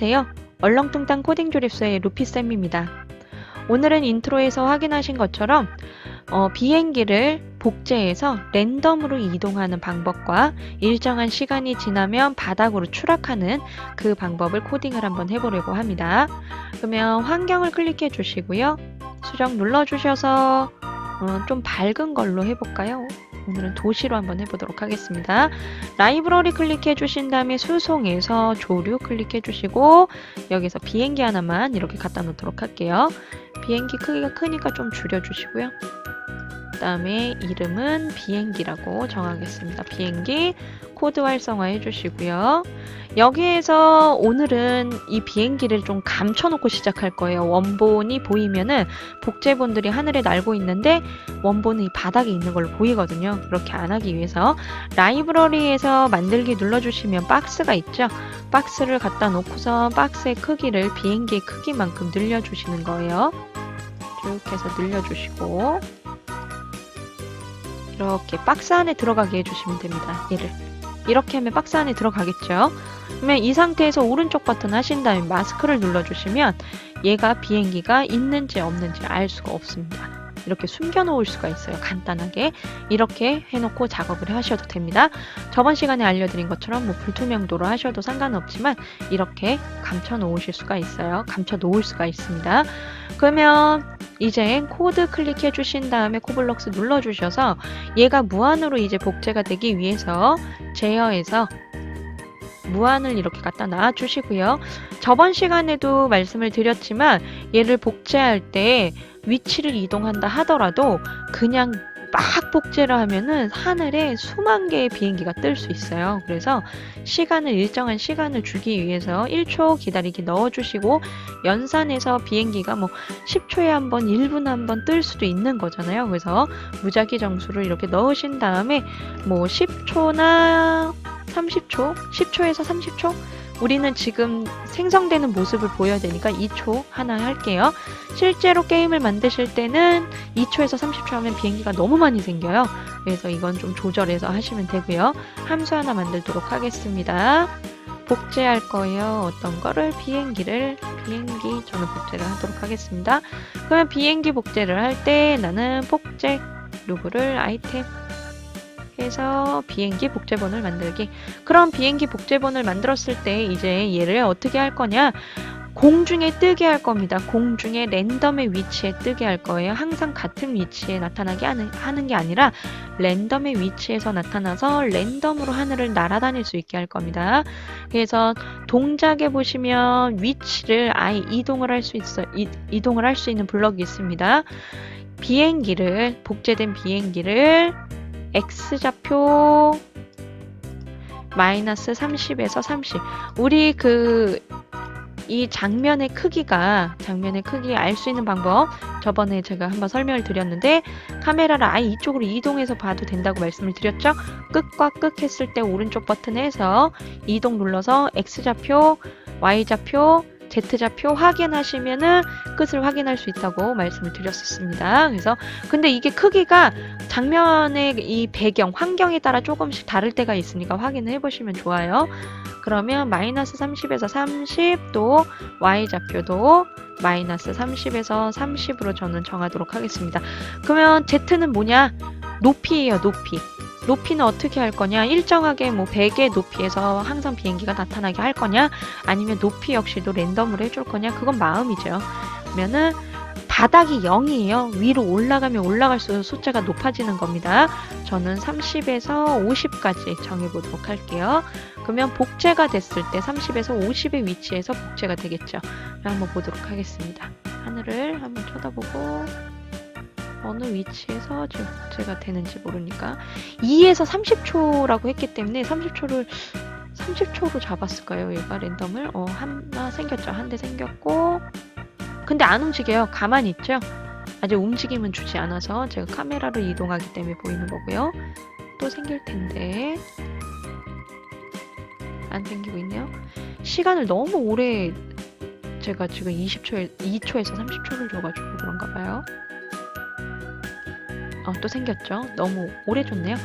안녕하세요. 얼렁뚱땅 코딩 조립소의 루피쌤입니다. 오늘은 인트로에서 확인하신 것처럼 비행기를 복제해서 랜덤으로 이동하는 방법과 일정한 시간이 지나면 바닥으로 추락하는 그 방법을 코딩을 한번 해보려고 합니다. 그러면 환경을 클릭해 주시고요. 수정 눌러주셔서 좀 밝은 걸로 해볼까요? 오늘은 도시로 한번 해보도록 하겠습니다. 라이브러리 클릭해 주신 다음에 수송에서 조류 클릭해 주시고 여기서 비행기 하나만 이렇게 갖다 놓도록 할게요. 비행기 크기가 크니까 좀 줄여주시고요. 그 다음에 이름은 비행기라고 정하겠습니다. 비행기 코드 활성화 해주시고요. 여기에서 오늘은 이 비행기를 좀 감춰놓고 시작할 거예요. 원본이 보이면은 복제본들이 하늘에 날고 있는데 원본은 이 바닥에 있는 걸로 보이거든요. 그렇게 안 하기 위해서 라이브러리에서 만들기 눌러주시면 박스가 있죠. 박스를 갖다 놓고서 박스의 크기를 비행기의 크기만큼 늘려주시는 거예요. 쭉 해서 늘려주시고 이렇게 박스 안에 들어가게 해주시면 됩니다. 얘를 이렇게 하면 박스 안에 들어가겠죠. 그러면 이 상태에서 오른쪽 버튼 하신 다음에 마스크를 눌러주시면 얘가 비행기가 있는지 없는지 알 수가 없습니다. 이렇게 숨겨 놓을 수가 있어요. 간단하게 이렇게 해놓고 작업을 하셔도 됩니다. 저번 시간에 알려드린 것처럼 뭐 불투명도로 하셔도 상관없지만 이렇게 감춰 놓으실 수가 있어요. 감춰 놓을 수가 있습니다. 그러면 이제 코드 클릭해 주신 다음에 코블럭스 눌러 주셔서 얘가 무한으로 이제 복제가 되기 위해서 제어해서 무한을 이렇게 갖다 놔 주시고요. 저번 시간에도 말씀을 드렸지만 얘를 복제할 때 위치를 이동한다 하더라도 그냥 막 복제를 하면은 하늘에 수만 개의 비행기가 뜰 수 있어요. 그래서 일정한 시간을 주기 위해서 1초 기다리기 넣어주시고 연산해서 비행기가 뭐 10초에 한 번, 1분에 한 번 뜰 수도 있는 거잖아요. 그래서 무작위 정수를 이렇게 넣으신 다음에 뭐 10초나 30초, 10초에서 30초? 우리는 지금 생성되는 모습을 보여야 되니까 2초 하나 할게요. 실제로 게임을 만드실 때는 2초에서 30초 하면 비행기가 너무 많이 생겨요. 그래서 이건 좀 조절해서 하시면 되고요. 함수 하나 만들도록 하겠습니다. 복제할 거예요. 어떤 거를? 비행기 저는 복제를 하도록 하겠습니다. 그러면 비행기 복제를 할 때 나는 복제 로그를 아이템 해서 비행기 복제본을 만들기. 그럼 비행기 복제본을 만들었을 때 이제 얘를 어떻게 할 거냐? 공중에 뜨게 할 겁니다. 공중에 랜덤의 위치에 뜨게 할 거예요. 항상 같은 위치에 나타나게 하는 게 아니라 랜덤의 위치에서 나타나서 랜덤으로 하늘을 날아다닐 수 있게 할 겁니다. 그래서 동작에 보시면 위치를 아예 이동을 할 수 있는 블럭이 있습니다. 복제된 비행기를 X좌표 마이너스 30에서 30. 우리 이 장면의 크기 알 수 있는 방법 저번에 제가 한번 설명을 드렸는데 카메라를 아예 이쪽으로 이동해서 봐도 된다고 말씀을 드렸죠. 끝과 끝 했을 때 오른쪽 버튼에서 이동 눌러서 X좌표, Y좌표, Z좌표 확인하시면은 끝을 확인할 수 있다고 말씀을 드렸었습니다. 그래서 근데 이게 크기가 장면의 이 배경, 환경에 따라 조금씩 다를 때가 있으니까 확인을 해보시면 좋아요. 그러면 마이너스 30에서 30도 Y좌표도 마이너스 30에서 30으로 저는 정하도록 하겠습니다. 그러면 Z는 뭐냐? 높이예요, 높이. 높이는 어떻게 할 거냐? 일정하게 뭐 100의 높이에서 항상 비행기가 나타나게 할 거냐? 아니면 높이 역시도 랜덤으로 해줄 거냐? 그건 마음이죠. 그러면은 바닥이 0이에요. 위로 올라가면 올라갈수록 숫자가 높아지는 겁니다. 저는 30에서 50까지 정해보도록 할게요. 그러면 복제가 됐을 때 30에서 50의 위치에서 복제가 되겠죠. 한번 보도록 하겠습니다. 하늘을 한번 쳐다보고 어느 위치에서 지금 복제가 되는지 모르니까 2에서 30초라고 했기 때문에 30초로 잡았을까요? 얘가 랜덤을 하나 생겼죠. 한 대 생겼고 근데 안 움직여요. 가만히 있죠. 아직 움직임은 주지 않아서 제가 카메라로 이동하기 때문에 보이는 거고요. 또 생길 텐데 안 생기고 있네요. 시간을 너무 오래 제가 지금 2초에서 30초를 줘가지고 그런가 봐요. 또 생겼죠. 너무 오래 줬네요.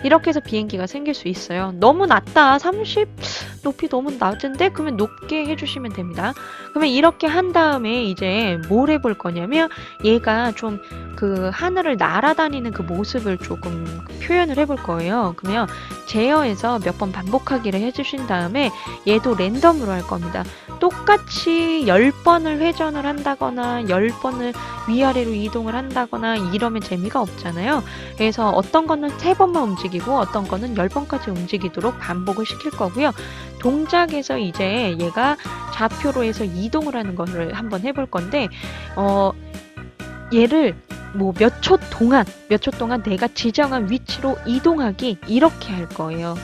이렇게 해서 비행기가 생길 수 있어요. 너무 낮다. 30만 높이 너무 낮은데? 그러면 높게 해주시면 됩니다. 그러면 이렇게 한 다음에 이제 뭘 해볼 거냐면 얘가 좀 그 하늘을 날아다니는 그 모습을 조금 표현을 해볼 거예요. 그러면 제어해서 몇 번 반복하기를 해주신 다음에 얘도 랜덤으로 할 겁니다. 똑같이 10번을 회전을 한다거나 10번을 위아래로 이동을 한다거나 이러면 재미가 없잖아요. 그래서 어떤 거는 3번만 움직이고 어떤 거는 10번까지 움직이도록 반복을 시킬 거고요. 동작에서 이제 얘가 좌표로 해서 이동을 하는 거를 한번 해볼 건데 얘를 뭐 몇 초 동안 내가 지정한 위치로 이동하기 이렇게 할 거예요.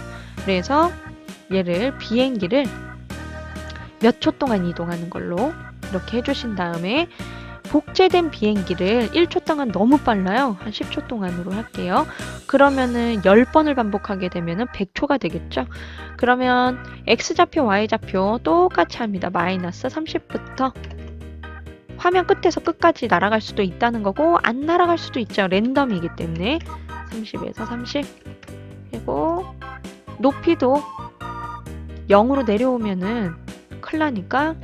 그래서 얘를 비행기를 몇 초 동안 이동하는 걸로 이렇게 해주신 다음에 복제된 비행기를 1초 동안 너무 빨라요. 한 10초 동안으로 할게요. 그러면은 10번을 반복하게 되면은 100초가 되겠죠. 그러면 X좌표, Y좌표 똑같이 합니다. 마이너스 30부터 화면 끝에서 끝까지 날아갈 수도 있다는 거고 안 날아갈 수도 있죠. 랜덤이기 때문에 30에서 30 그리고 높이도 0으로 내려오면은 큰일 나니까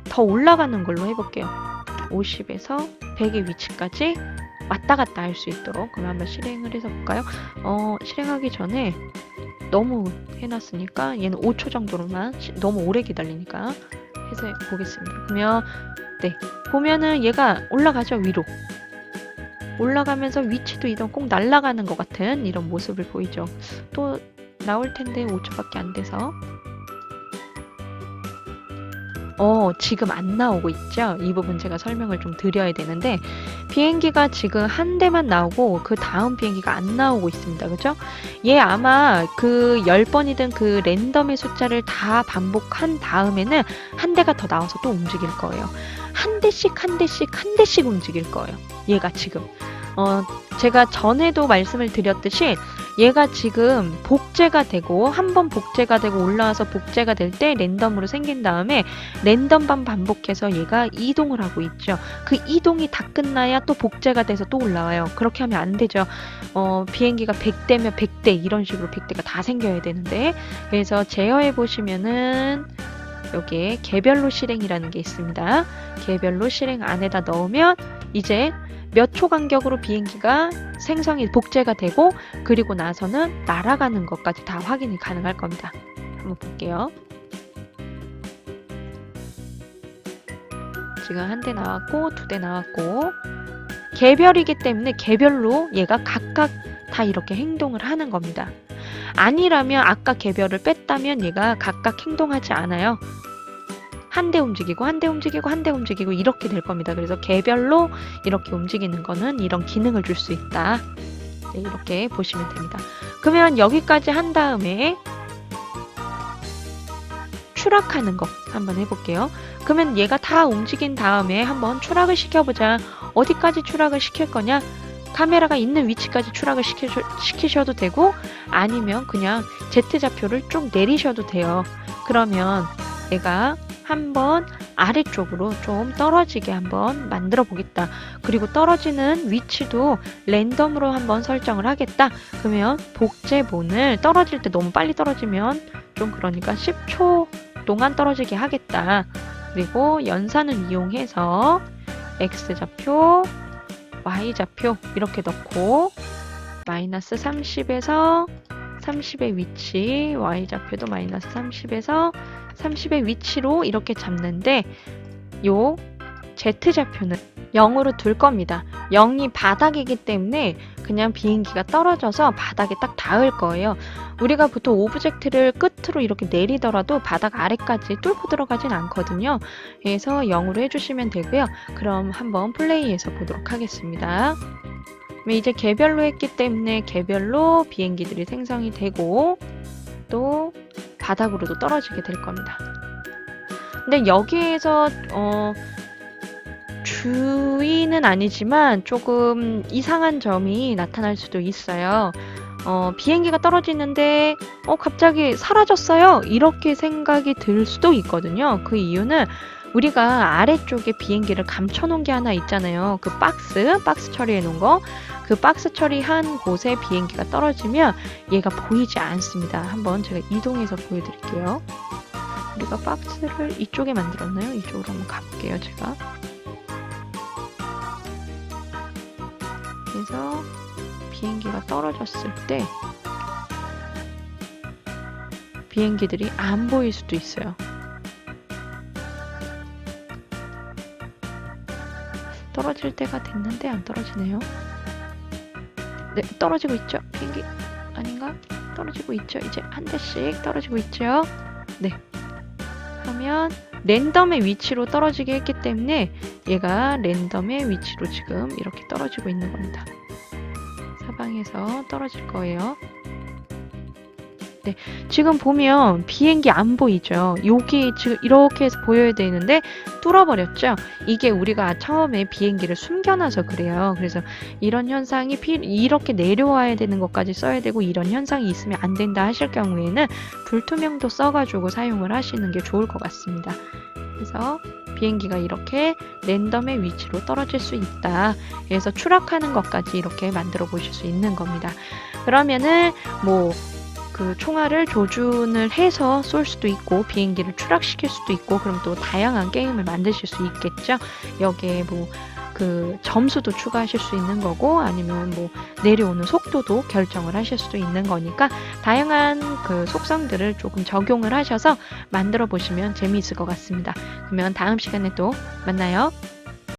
더 올라가는 걸로 해볼게요. 50에서 100의 위치까지 왔다 갔다 할 수 있도록. 그럼 한번 실행을 해서 볼까요? 실행하기 전에 너무 해놨으니까 얘는 5초 정도로만 너무 오래 기다리니까 해서 보겠습니다. 그러면 네 보면은 얘가 올라가죠. 위로 올라가면서 위치도 이동 꼭 날아가는 것 같은 이런 모습을 보이죠. 또 나올 텐데 5초밖에 안 돼서 지금 안 나오고 있죠? 이 부분 제가 설명을 좀 드려야 되는데 비행기가 지금 한 대만 나오고 그 다음 비행기가 안 나오고 있습니다. 그죠? 얘 아마 그 10번이든 그 랜덤의 숫자를 다 반복한 다음에는 한 대가 더 나와서 또 움직일 거예요. 한 대씩 움직일 거예요. 얘가 지금. 제가 전에도 말씀을 드렸듯이 얘가 지금 복제가 되고 한 번 복제가 되고 올라와서 복제가 될 때 랜덤으로 생긴 다음에 랜덤만 반복해서 얘가 이동을 하고 있죠. 그 이동이 다 끝나야 또 복제가 돼서 또 올라와요. 그렇게 하면 안 되죠. 비행기가 100대면 100대 이런 식으로 100대가 다 생겨야 되는데 그래서 제어해 보시면은 여기에 개별로 실행이라는 게 있습니다. 개별로 실행 안에다 넣으면 이제 몇 초 간격으로 비행기가 생성이 복제가 되고 그리고 나서는 날아가는 것까지 다 확인이 가능할 겁니다. 한번 볼게요. 지금 한 대 나왔고 2대 나왔고 개별이기 때문에 개별로 얘가 각각 다 이렇게 행동을 하는 겁니다. 아니라면 아까 개별을 뺐다면 얘가 각각 행동하지 않아요. 한 대 움직이고 한 대 움직이고 한 대 움직이고 이렇게 될 겁니다. 그래서 개별로 이렇게 움직이는 거는 이런 기능을 줄 수 있다. 네, 이렇게 보시면 됩니다. 그러면 여기까지 한 다음에 추락하는 거 한번 해볼게요. 그러면 얘가 다 움직인 다음에 한번 추락을 시켜보자. 어디까지 추락을 시킬 거냐? 카메라가 있는 위치까지 추락을 시키셔도 되고 아니면 그냥 Z좌표를 쭉 내리셔도 돼요. 그러면 얘가 한번 아래쪽으로 좀 떨어지게 한번 만들어 보겠다. 그리고 떨어지는 위치도 랜덤으로 한번 설정을 하겠다. 그러면 복제본을 떨어질 때 너무 빨리 떨어지면 좀 그러니까 10초 동안 떨어지게 하겠다. 그리고 연산을 이용해서 X좌표, Y좌표 이렇게 넣고 마이너스 30에서 30의 위치, Y좌표도 마이너스 30에서 30의 위치로 이렇게 잡는데 요 Z좌표는 0으로 둘 겁니다. 0이 바닥이기 때문에 그냥 비행기가 떨어져서 바닥에 딱 닿을 거예요. 우리가 보통 오브젝트를 끝으로 이렇게 내리더라도 바닥 아래까지 뚫고 들어가진 않거든요. 그래서 0으로 해주시면 되고요. 그럼 한번 플레이해서 보도록 하겠습니다. 이제 개별로 했기 때문에 개별로 비행기들이 생성이 되고 또 바닥으로도 떨어지게 될 겁니다. 근데 여기에서 주의는 아니지만 조금 이상한 점이 나타날 수도 있어요. 비행기가 떨어지는데 갑자기 사라졌어요. 이렇게 생각이 들 수도 있거든요. 그 이유는 우리가 아래쪽에 비행기를 감춰놓은 게 하나 있잖아요. 그 박스 처리해 놓은 거. 그 박스 처리한 곳에 비행기가 떨어지면 얘가 보이지 않습니다. 한번 제가 이동해서 보여드릴게요. 우리가 박스를 이쪽에 만들었나요? 이쪽으로 한번 가볼게요, 제가. 그래서 비행기가 떨어졌을 때 비행기들이 안 보일 수도 있어요. 떨어질 때가 됐는데 안 떨어지네요. 네, 떨어지고 있죠? 비행기 아닌가? 떨어지고 있죠? 이제 한 대씩 떨어지고 있죠? 네. 하면 랜덤의 위치로 떨어지게 했기 때문에 얘가 랜덤의 위치로 지금 이렇게 떨어지고 있는 겁니다. 사방에서 떨어질 거예요. 네, 지금 보면 비행기 안 보이죠? 여기 지금 이렇게 해서 보여야 되는데 뚫어버렸죠? 이게 우리가 처음에 비행기를 숨겨놔서 그래요. 그래서 이런 현상이 이렇게 내려와야 되는 것까지 써야 되고 이런 현상이 있으면 안 된다 하실 경우에는 불투명도 써가지고 사용을 하시는 게 좋을 것 같습니다. 그래서 비행기가 이렇게 랜덤의 위치로 떨어질 수 있다. 그래서 추락하는 것까지 이렇게 만들어 보실 수 있는 겁니다. 그러면은 그 총알을 조준을 해서 쏠 수도 있고 비행기를 추락시킬 수도 있고 그럼 또 다양한 게임을 만드실 수 있겠죠. 여기에 그 점수도 추가하실 수 있는 거고 아니면 내려오는 속도도 결정을 하실 수도 있는 거니까 다양한 그 속성들을 조금 적용을 하셔서 만들어 보시면 재미있을 것 같습니다. 그러면 다음 시간에 또 만나요.